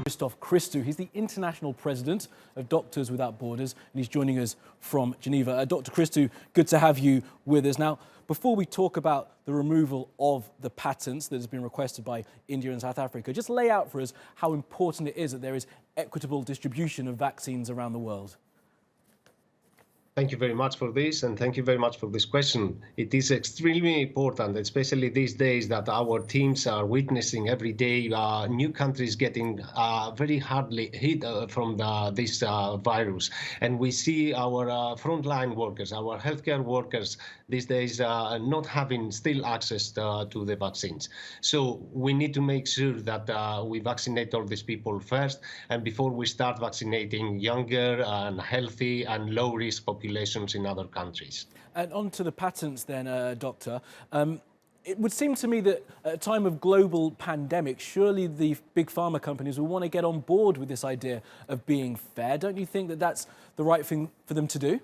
Christos Christou. He's the international president of Doctors Without Borders, and he's joining us from Geneva. Dr. Christou, good to have you with us. Now, before we talk about the removal of the patents that has been requested by India and South Africa, just lay out for us how important it is that there is equitable distribution of vaccines around the world. Thank you very much for this, and thank you very much for this question. It is extremely important, especially these days, that our teams are witnessing every day new countries getting very hardly hit from this virus. And we see our frontline workers, our healthcare workers these days not having still access to the vaccines. So we need to make sure that we vaccinate all these people first, and before we start vaccinating younger and healthy and low-risk populations in other countries. And on to the patents then, Doctor. It would seem to me that at a time of global pandemic, surely the big pharma companies will want to get on board with this idea of being fair. Don't you think that that's the right thing for them to do?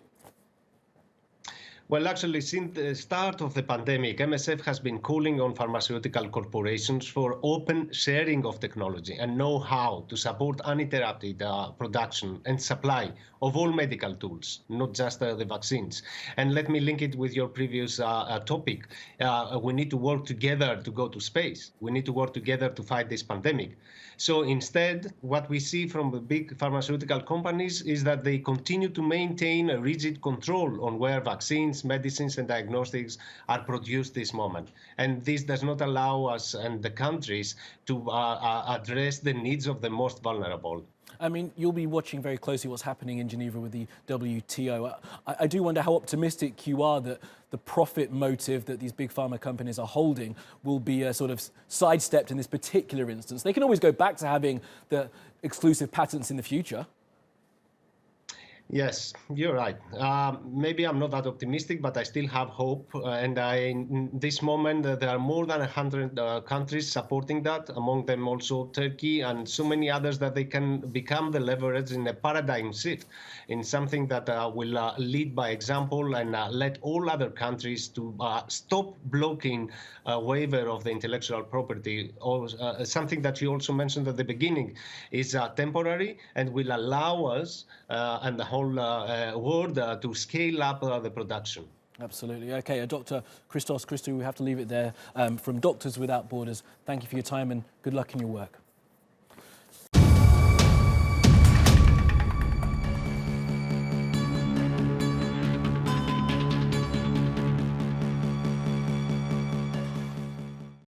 Well, actually, since the start of the pandemic, MSF has been calling on pharmaceutical corporations for open sharing of technology and know-how to support uninterrupted production and supply of all medical tools, not just the vaccines. And let me link it with your previous topic. We need to work together to go to space. We need to work together to fight this pandemic. So instead, what we see from the big pharmaceutical companies is that they continue to maintain a rigid control on where vaccines, medicines and diagnostics are produced this moment. And this does not allow us and the countries to address the needs of the most vulnerable. I mean, you'll be watching very closely what's happening in Geneva with the WTO. I do wonder how optimistic you are that the profit motive that these big pharma companies are holding will be sort of sidestepped in this particular instance. They can always go back to having the exclusive patents in the future. Yes, you're right. Maybe I'm not that optimistic, but I still have hope. In this moment, there are more than 100 countries supporting that, among them also Turkey and so many others, that they can become the leverage in a paradigm shift, in something that will lead by example and let all other countries to stop blocking a waiver of the intellectual property, or something that you also mentioned at the beginning is temporary and will allow us and the whole world to scale up the production. Absolutely. Okay, Dr. Christos Christou, we have to leave it there. From Doctors Without Borders, thank you for your time and good luck in your work.